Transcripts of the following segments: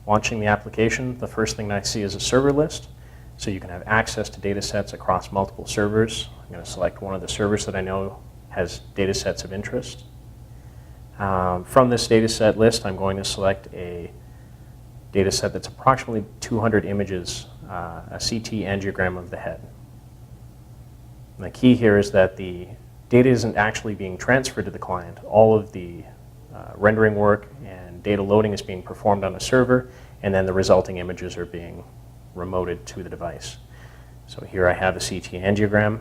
launching the application, the first thing I see is a server list. So you can have access to data sets across multiple servers. I'm going to select one of the servers that I know has data sets of interest. From this data set list, I'm going to select a data set that's approximately 200 images, a CT angiogram of the head. And the key here is that the data isn't actually being transferred to the client. All of the rendering work and data loading is being performed on a server, and then the resulting images are being remoted to the device. So here I have a CT angiogram.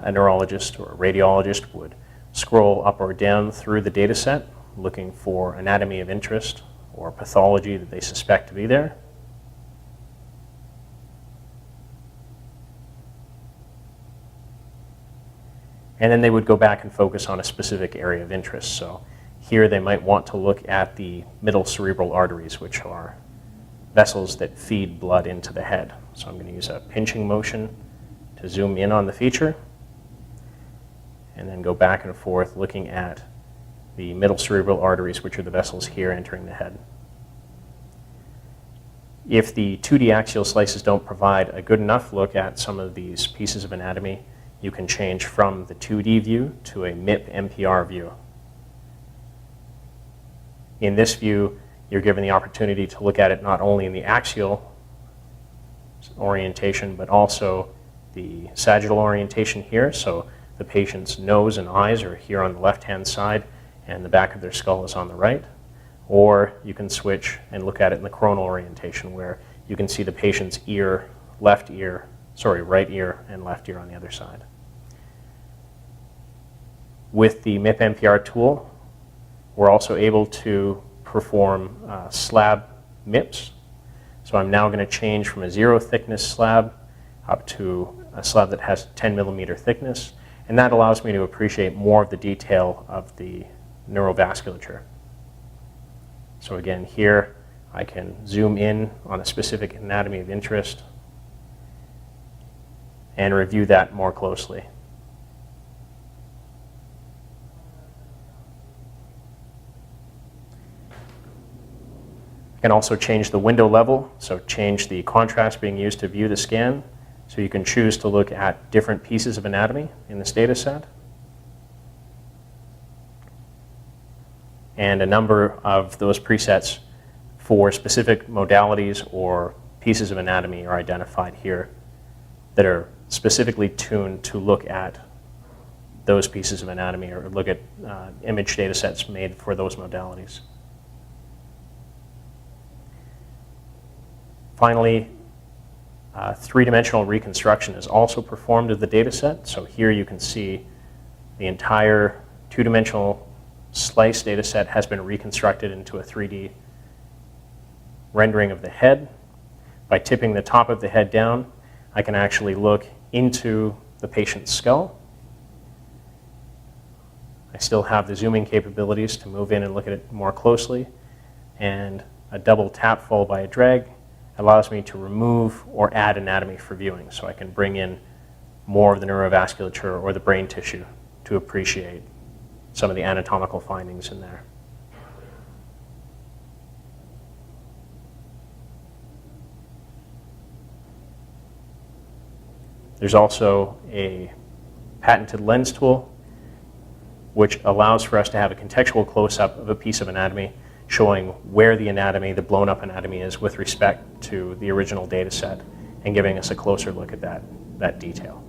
A neurologist or a radiologist would scroll up or down through the data set looking for anatomy of interest or pathology that they suspect to be there. And then they would go back and focus on a specific area of interest. So here they might want to look at the middle cerebral arteries, which are vessels that feed blood into the head. So I'm going to use a pinching motion to zoom in on the feature, and then go back and forth looking at the middle cerebral arteries, which are the vessels here entering the head. If the 2D axial slices don't provide a good enough look at some of these pieces of anatomy, you can change from the 2D view to a MIP MPR view. In this view, you're given the opportunity to look at it not only in the axial orientation, but also the sagittal orientation here. So the patient's nose and eyes are here on the left-hand side, and the back of their skull is on the right. Or you can switch and look at it in the coronal orientation, where you can see the patient's ear, right ear and left ear on the other side. With the MIP MPR tool, we're also able to perform slab MIPs. So I'm now going to change from a 0 thickness slab up to a slab that has 10 millimeter thickness, and that allows me to appreciate more of the detail of the neurovasculature. So again, here I can zoom in on a specific anatomy of interest and review that more closely. I can also change the window level, so change the contrast being used to view the scan. So you can choose to look at different pieces of anatomy in this data set. And a number of those presets for specific modalities or pieces of anatomy are identified here that are specifically tuned to look at those pieces of anatomy or look at image data sets made for those modalities. Finally, three-dimensional reconstruction is also performed of the data set. So here you can see the entire two-dimensional slice data set has been reconstructed into a 3D rendering of the head. By tipping the top of the head down, I can actually look into the patient's skull. I still have the zooming capabilities to move in and look at it more closely, and a double tap followed by a drag allows me to remove or add anatomy for viewing, so I can bring in more of the neurovasculature or the brain tissue to appreciate some of the anatomical findings in there. There's also a patented lens tool which allows for us to have a contextual close-up of a piece of anatomy showing where the anatomy, the blown-up anatomy is with respect to the original data set and giving us a closer look at that detail.